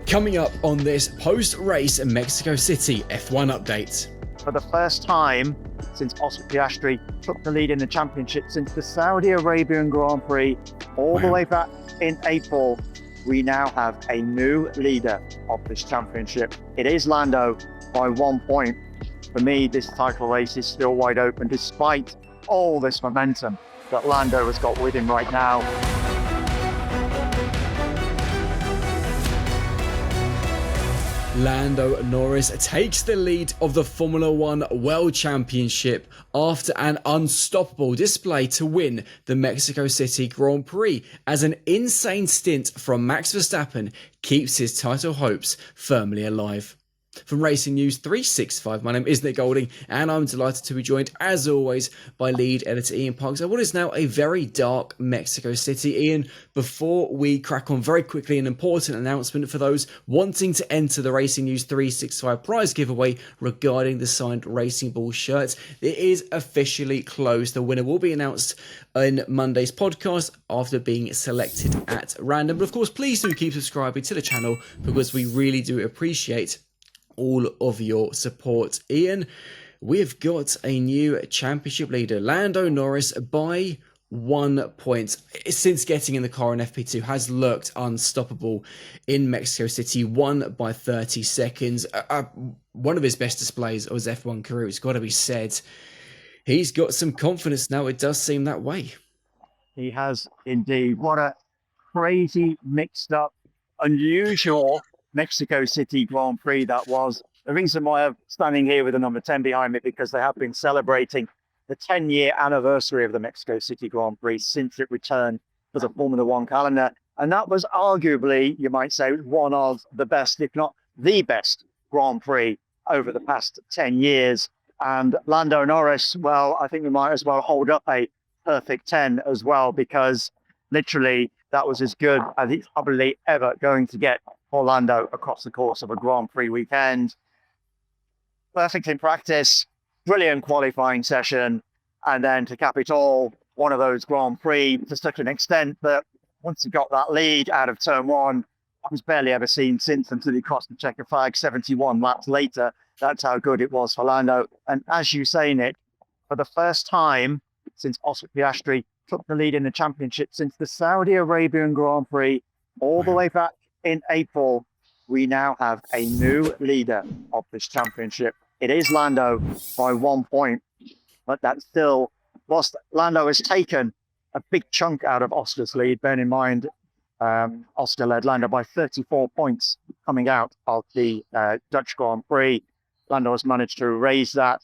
Coming up on this post-race Mexico City F1 update. For the first time since Oscar Piastri took the lead in the championship since the Saudi Arabian Grand Prix all the way back in April, we now have a new leader of this championship. It is Lando by 1 point. For me, this title race is still wide open despite all this momentum that Lando has got with him right now. Lando Norris takes the lead of the Formula One World Championship after an unstoppable display to win the Mexico City Grand Prix, as an insane stint from Max Verstappen keeps his title hopes firmly alive. From Racing News 365, my name is Nick Golding, and I'm delighted to be joined, as always, by lead editor Ian Parks. What is now a very dark Mexico City. Ian, before we crack on, very quickly, an important announcement for those wanting to enter the Racing News 365 prize giveaway regarding the signed Racing Bull shirts. It is officially closed. The winner will be announced in Monday's podcast after being selected at random. But of course, please do keep subscribing to the channel because we really do appreciate all of your support. Ian, we've got a new championship leader. Lando Norris by 1 point. Since getting in the car in FP2 has looked unstoppable in Mexico City, won by 30 seconds. One of his best displays of his F1 career, it's got to be said. He's got some confidence now, it does seem that way. He has indeed. What a crazy, mixed up, unusual Mexico City Grand Prix that was. The reason why I'm standing here with the number 10 behind me, because they have been celebrating the 10-year anniversary of the Mexico City Grand Prix since it returned to the Formula One calendar. And that was arguably, you might say, one of the best, if not the best, Grand Prix over the past 10 years. And Lando Norris, well, I think we might as well hold up a perfect 10 as well, because literally that was as good as it's probably ever going to get Orlando across the course of a Grand Prix weekend. Perfect in practice, brilliant qualifying session, and then to cap it all, one of those Grand Prix to such an extent that once he got that lead out of turn one, it was barely ever seen since until he crossed the checker flag 71 laps later. That's how good it was for Lando. And as you say, Nick, for the first time since Oscar Piastri took the lead in the championship since the Saudi Arabian Grand Prix all the way back in April, we now have a new leader of this championship. It is Lando by 1 point, but that still, whilst Lando has taken a big chunk out of Oscar's lead, bearing in mind Oscar led Lando by 34 points coming out of the Dutch Grand Prix. Lando has managed to erase that.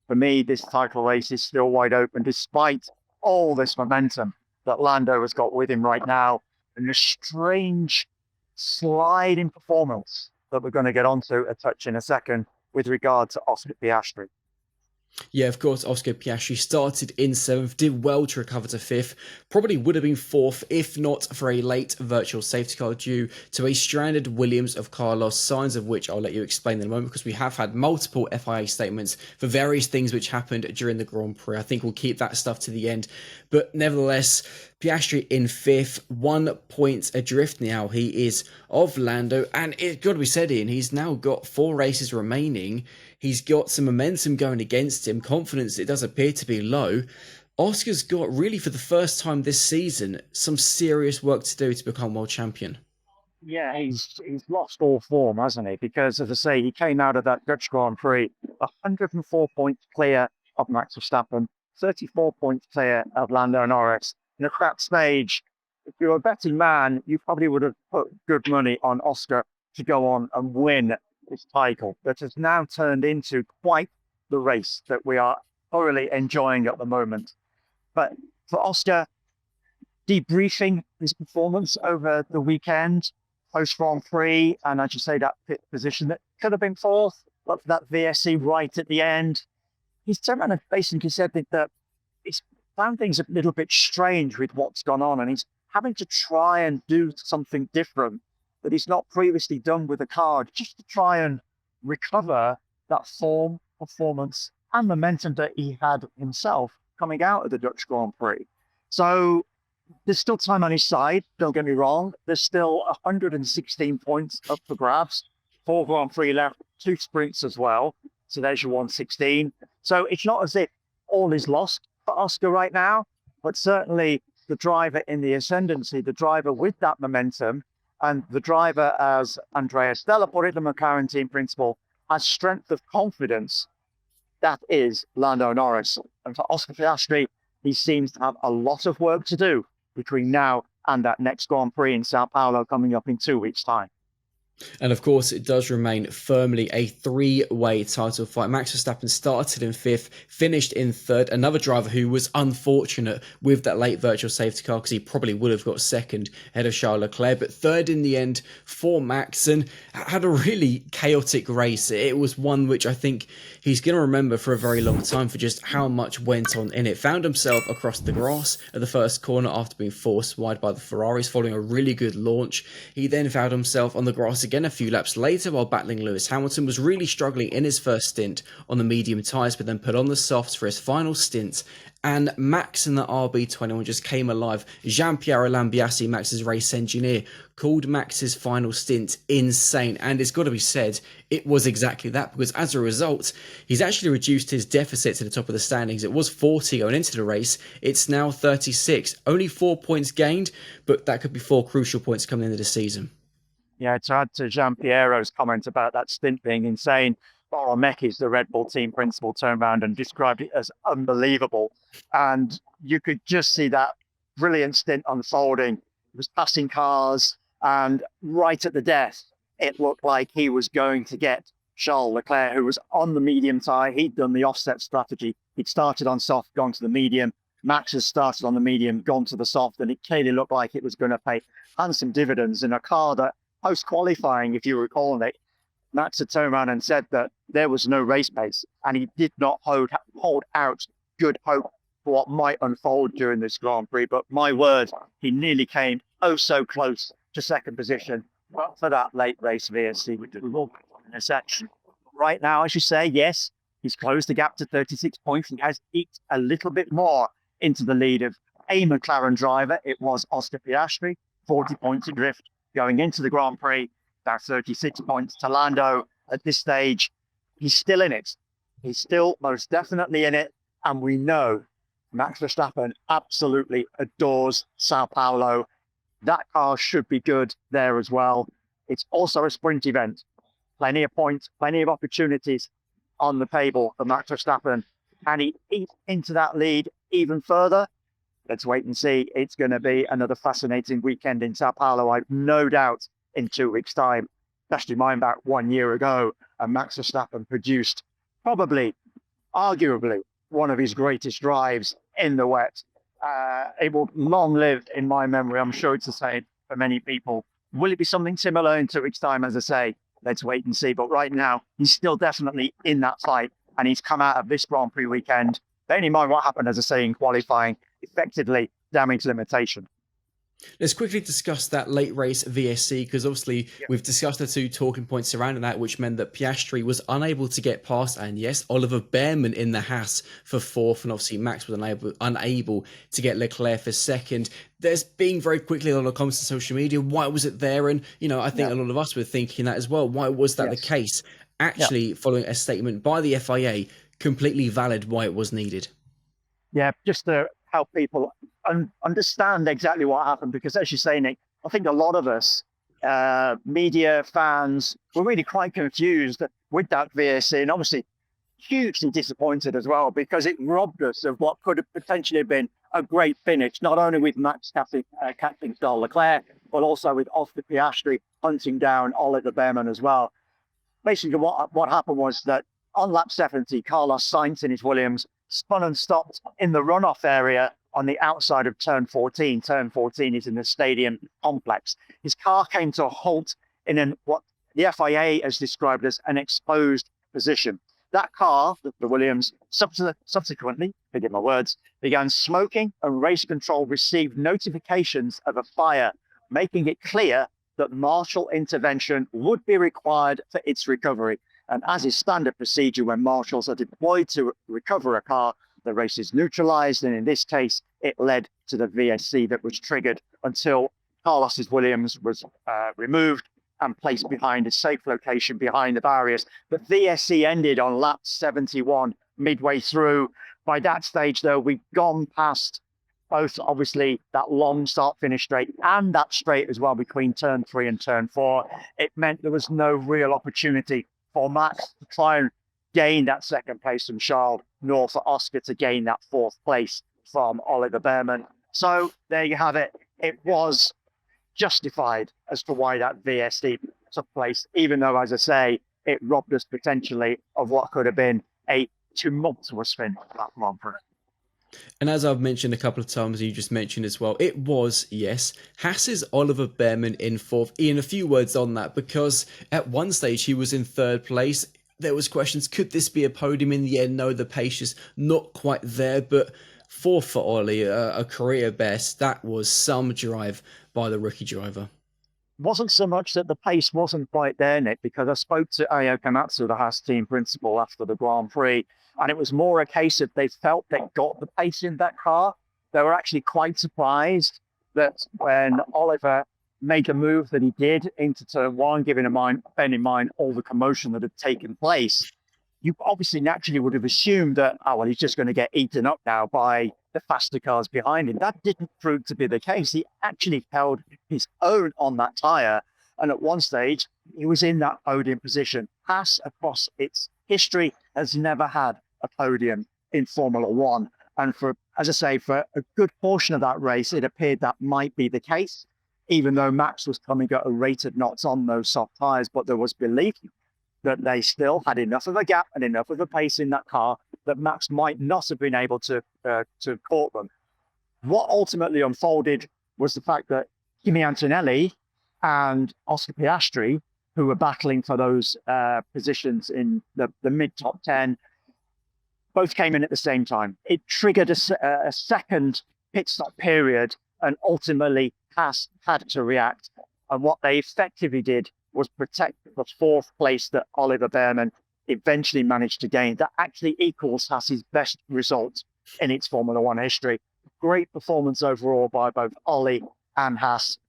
For me, this title race is still wide open despite all this momentum that Lando has got with him right now, and a strange slide in performance that we're going to get onto a touch in a second with regard to Oscar Piastri. Yeah, of course, Oscar Piastri started in 7th, did well to recover to 5th, probably would have been 4th if not for a late virtual safety car due to a stranded Williams of Carlos Sainz, of which I'll let you explain in a moment, because we have had multiple FIA statements for various things which happened during the Grand Prix. I think we'll keep that stuff to the end. But nevertheless, Piastri in 5th, 1 point adrift now. He is of Lando, and it got to be said, Ian, he's now got 4 races remaining. He's got some momentum going against him. Confidence, it does appear to be low. Oscar's got, really for the first time this season, some serious work to do to become world champion. Yeah, he's lost all form, hasn't he? Because, as I say, he came out of that Dutch Grand Prix 104 points clear of Max Verstappen, 34 points clear of Lando Norris. In a crap stage, if you're a betting man, you probably would have put good money on Oscar to go on and win this title, that has now turned into quite the race that we are thoroughly enjoying at the moment. But for Oscar, debriefing his performance over the weekend, post Grand Prix, and as you say, that pit position that could have been 4th, but for that VSC right at the end, he's turned around and basically said that he's found things a little bit strange with what's gone on, and he's having to try and do something different that he's not previously done with the car, just to try and recover that form, performance, and momentum that he had himself coming out of the Dutch Grand Prix. So There's still time on his side, don't get me wrong. There's still 116 points up for grabs, 4 Grand Prix left, 2 sprints as well. So there's your 116. So it's not as if all is lost for Oscar right now, but certainly the driver in the ascendancy, the driver with that momentum, and the driver, as Andrea Stella put it, the McLaren team principal, has strength of confidence. That is Lando Norris. And for Oscar Piastri, he seems to have a lot of work to do between now and that next Grand Prix in Sao Paulo coming up in 2 weeks' time. And of course, it does remain firmly a three-way title fight. Max Verstappen started in 5th, finished in 3rd. Another driver who was unfortunate with that late virtual safety car because he probably would have got 2nd ahead of Charles Leclerc, but 3rd in the end for Max, and had a really chaotic race. It was one which I think he's going to remember for a very long time for just how much went on in it. Found himself across the grass at the first corner after being forced wide by the Ferraris following a really good launch. He then found himself on the grass again a few laps later while battling Lewis Hamilton. Was really struggling in his first stint on the medium tyres, but then put on the softs for his final stint, and Max in the RB21 just came alive. Gianpiero Lambiase, Max's race engineer, called Max's final stint insane, and it's got to be said, it was exactly that, because as a result, he's actually reduced his deficit to the top of the standings. It was 40 going into the race, it's now 36, only 4 points gained, but that could be 4 crucial points coming into the season. Yeah, to add to Gianpiero's comment about that stint being insane, Boromekis, the Red Bull team principal, turned around and described it as unbelievable. And you could just see that brilliant stint unfolding. He was passing cars, and right at the death, it looked like he was going to get Charles Leclerc, who was on the medium tyre. He'd done the offset strategy. He'd started on soft, gone to the medium. Max has started on the medium, gone to the soft, and it clearly looked like it was going to pay handsome dividends in a car that, post-qualifying, if you recall, Nick, Max had turned around and said that there was no race pace, and he did not hold out good hope for what might unfold during this Grand Prix. But my word, he nearly came oh so close to 2nd position, but for that late race VSC, which we will get in a section. Right now, as you say, yes, he's closed the gap to 36 points. He has eked a little bit more into the lead of a McLaren driver. It was Oscar Piastri, 40 points adrift going into the Grand Prix. That's 36 points to Lando. At this stage, he's still in it. He's still most definitely in it. And we know Max Verstappen absolutely adores Sao Paulo. That car should be good there as well. It's also a sprint event. Plenty of points, plenty of opportunities on the table for Max Verstappen. Can he eat into that lead even further? Let's wait and see. It's going to be another fascinating weekend in Sao Paulo. I've no doubt in 2 weeks' time. Actually, mine back 1 year ago, and Max Verstappen produced probably, arguably, one of his greatest drives in the wet. It will long live in my memory. I'm sure it's the same for many people. Will it be something similar in 2 weeks' time? As I say, let's wait and see. But right now, he's still definitely in that fight, and he's come out of this Grand Prix weekend. Bearing in mind what happened, as I say, in qualifying, effectively damage limitation. Let's quickly discuss that late race VSC, because obviously we've discussed the 2 talking points surrounding that, which meant that Piastri was unable to get past, and yes, Oliver Bearman in the Haas for 4th, and obviously Max was unable to get Leclerc for 2nd. There's been very quickly a lot of comments on social media. Why was it there? And, I think a lot of us were thinking that as well. Why was that the case? Actually, following a statement by the FIA, completely valid why it was needed. Yeah, just to help people understand exactly what happened, because as you say, Nick, I think a lot of us, media fans, were really quite confused with that VSC, and obviously hugely disappointed as well, because it robbed us of what could have potentially been a great finish, not only with Max catching Charles Leclerc, but also with Oscar Piastri hunting down Oliver Bearman as well. Basically, what happened was that on lap 70, Carlos Sainz in his Williams spun and stopped in the runoff area on the outside of turn 14. Turn 14 is in the stadium complex. His car came to a halt in what the FIA has described as an exposed position. That car, the Williams, subsequently, forgive my words, began smoking, and race control received notifications of a fire, making it clear that marshal intervention would be required for its recovery. And as is standard procedure when marshals are deployed to recover a car, the race is neutralized. And in this case, it led to the VSC that was triggered until Carlos's Williams was removed and placed behind a safe location behind the barriers. The VSC ended on lap 71 midway through. By that stage, though, we'd gone past both, obviously, that long start-finish straight and that straight as well between turn 3 and turn 4. It meant there was no real opportunity for Max to try and gain that second place from Charles, nor for Oscar to gain that fourth place from Oliver Bearman. So there you have it. It was justified as to why that VSD took place, even though, as I say, it robbed us potentially of what could have been a tumultuous finish for that Grand Prix. And as I've mentioned a couple of times, you just mentioned as well, it was, yes, Haas's Oliver Bearman in fourth. Ian, a few words on that, because at one stage he was in third place. There was questions, could this be a podium? In the end, no, the pace is not quite there, but fourth for Ollie, a career best. That was some drive by the rookie driver. Wasn't so much that the pace wasn't quite there, Nick, because I spoke to Ayo Komatsu, the Haas team principal, after the Grand Prix, and it was more a case of they felt they got the pace in that car. They were actually quite surprised that when Oliver made the move that he did into turn 1, bearing in mind all the commotion that had taken place, you obviously naturally would have assumed that, oh, well, he's just going to get eaten up now by the faster cars behind him. That didn't prove to be the case. He actually held his own on that tyre. And at one stage, he was in that podium position. Haas, across its history, has never had a podium in Formula One. And for, as I say, for a good portion of that race, it appeared that might be the case, even though Max was coming at a rate of knots on those soft tyres. But there was belief that they still had enough of a gap and enough of a pace in that car that Max might not have been able to court them. What ultimately unfolded was the fact that Kimi Antonelli and Oscar Piastri, who were battling for those positions in the mid-top 10, both came in at the same time. It triggered a second pit stop period, and ultimately Haas had to react. And what they effectively did was protect the fourth place that Oliver Bearman eventually managed to gain. That actually equals Haas's best result in its Formula One history. Great performance overall by both Ollie and Haas.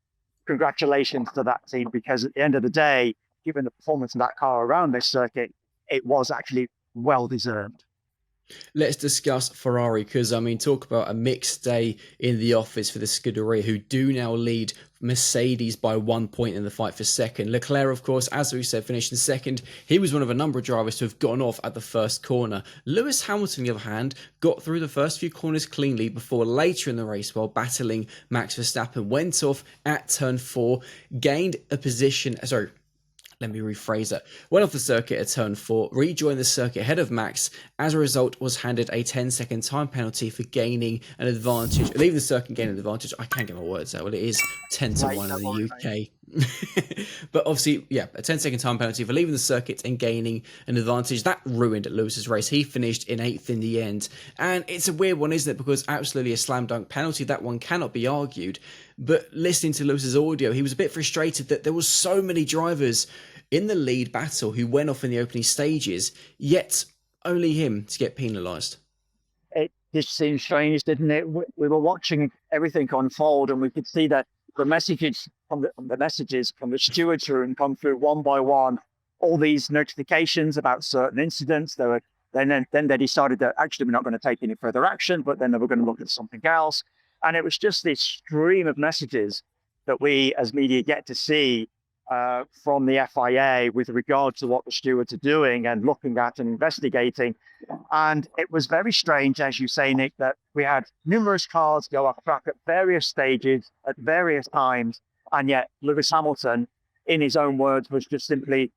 Congratulations to that team, because at the end of the day, given the performance of that car around this circuit, it was actually well-deserved. Let's discuss Ferrari, because, I mean, talk about a mixed day in the office for the Scuderia, who do now lead Mercedes by 1 point in the fight for second. Leclerc, of course, as we said, finished in second. He was one of a number of drivers to have gone off at the first corner. Lewis Hamilton, on the other hand, got through the first few corners cleanly before later in the race, while battling Max Verstappen, went off at turn 4, gained a position... Let me rephrase that. Went off the circuit at turn 4, rejoined the circuit ahead of Max. As a result, was handed a 10-second time penalty for gaining an advantage. Leaving the circuit and gaining an advantage. I can't get my words out. Well, it is 10-1 in the UK. But obviously, yeah, a 10-second time penalty for leaving the circuit and gaining an advantage. That ruined Lewis's race. He finished in 8th in the end. And it's a weird one, isn't it? Because absolutely a slam dunk penalty. That one cannot be argued. But listening to Lewis's audio, he was a bit frustrated that there was so many drivers in the lead battle who went off in the opening stages, yet only him to get penalised. It just seemed strange, didn't it? We were watching everything unfold, and we could see that the messages from the stewards room come through one by one. All these notifications about certain incidents. Then they decided that actually we're not going to take any further action, but then they were going to look at something else. And it was just this stream of messages that we as media get to see from the FIA with regard to what the stewards are doing and looking at and investigating. And it was very strange, as you say, Nick, that we had numerous cars go off track at various stages, at various times, and yet Lewis Hamilton, in his own words, was just simply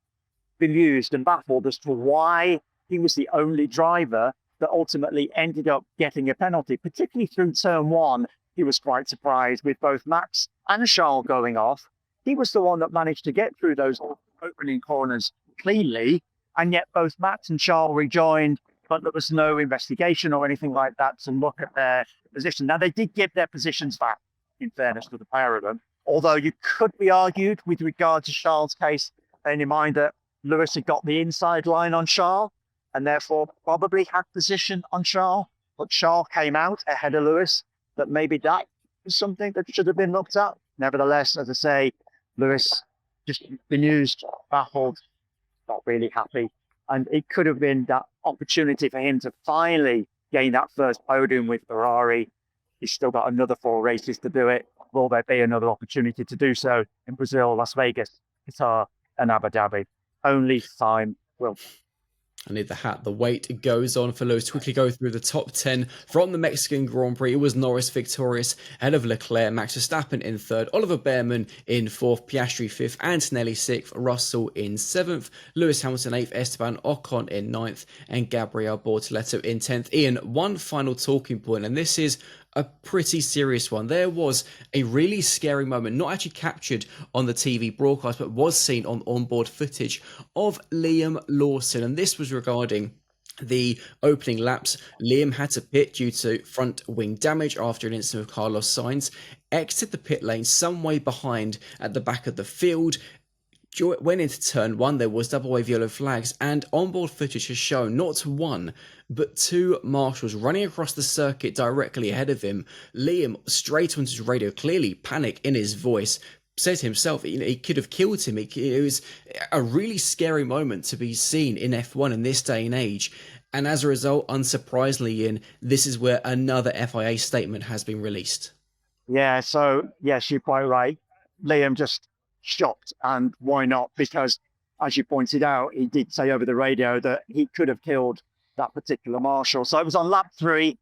bemused and baffled as to why he was the only driver that ultimately ended up getting a penalty, particularly through turn 1. He was quite surprised with both Max and Charles going off. He was the one that managed to get through those opening corners cleanly, and yet both Max and Charles rejoined, but there was no investigation or anything like that to look at their position. Now, they did give their positions back, in fairness to the pair of them, although you could be argued with regard to Charles' case, bearing in mind that Lewis had got the inside line on Charles, and therefore probably had position on Charles. But Charles came out ahead of Lewis, that maybe that was something that should have been looked at. Nevertheless, as I say, Lewis just bemused, baffled, not really happy. And it could have been that opportunity for him to finally gain that first podium with Ferrari. He's still got another 4 races to do it. Will there be another opportunity to do so in Brazil, Las Vegas, Qatar, and Abu Dhabi? Only time will. I need the hat. The wait goes on for Lewis. To quickly go through the top 10 from the Mexican Grand Prix. It was Norris victorious ahead of Leclerc, Max Verstappen in 3rd, Oliver Bearman in 4th, Piastri 5th, Antonelli 6th, Russell in 7th, Lewis Hamilton 8th, Esteban Ocon in 9th, and Gabriel Bortoleto in 10th. Ian, one final talking point, and this is a pretty serious one. There was a really scary moment, not actually captured on the TV broadcast, but was seen on onboard footage of Liam Lawson. And this was regarding the opening laps. Liam had to pit due to front wing damage after an incident with Carlos Sainz, exited the pit lane some way behind at the back of the field. Went into turn 1, there was double wave yellow flags, and onboard footage has shown not 1 but 2 marshals running across the circuit directly ahead of him. Liam, straight onto his radio, clearly panic in his voice, said to himself, he could have killed him. It was a really scary moment to be seen in F1 in this day and age. And as a result, unsurprisingly, Ian, this is where another FIA statement has been released. Yeah, so yes, you're quite right. Liam just shocked, and why not? Because, as you pointed out, he did say over the radio that he could have killed that particular marshal. So it was on lap 3,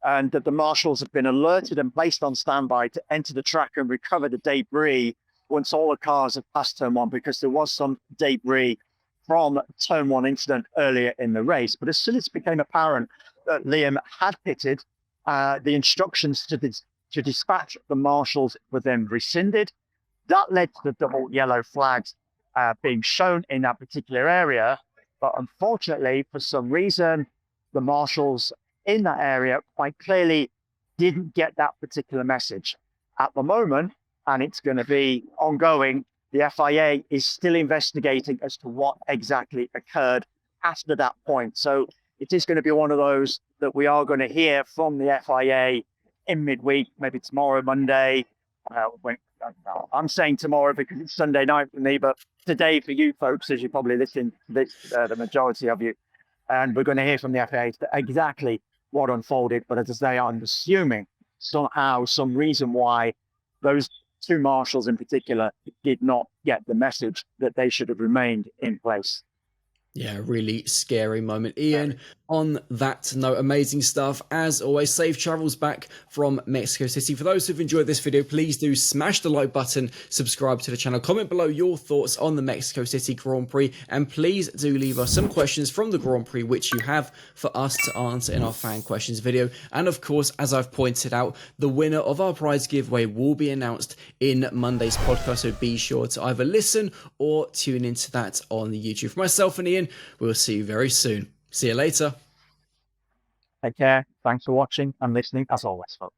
and that the marshals have been alerted and placed on standby to enter the track and recover the debris once all the cars have passed turn 1, because there was some debris from turn 1 incident earlier in the race. But as soon as it became apparent that Liam had pitted, the instructions to dispatch the marshals were then rescinded. That led to the double yellow flags being shown in that particular area. But unfortunately, for some reason, the marshals in that area quite clearly didn't get that particular message. At the moment, and it's going to be ongoing, the FIA is still investigating as to what exactly occurred after that point. So it is going to be one of those that we are going to hear from the FIA in midweek, maybe tomorrow, Monday, I'm saying tomorrow because it's Sunday night for me, but today for you folks, as you probably listen to this, the majority of you. And we're going to hear from the FIA exactly what unfolded. But as I say, I'm assuming somehow, some reason why those 2 marshals in particular did not get the message that they should have remained in place. Yeah, really scary moment. Ian, on that note, amazing stuff. As always, safe travels back from Mexico City. For those who've enjoyed this video, please do smash the like button, subscribe to the channel, comment below your thoughts on the Mexico City Grand Prix, and please do leave us some questions from the Grand Prix which you have for us to answer in our fan questions video. And of course, as I've pointed out, the winner of our prize giveaway will be announced in Monday's podcast, so be sure to either listen or tune into that on the YouTube. For myself and Ian, we'll see you very soon. See you later. Take care. Thanks for watching and listening, as always, folks.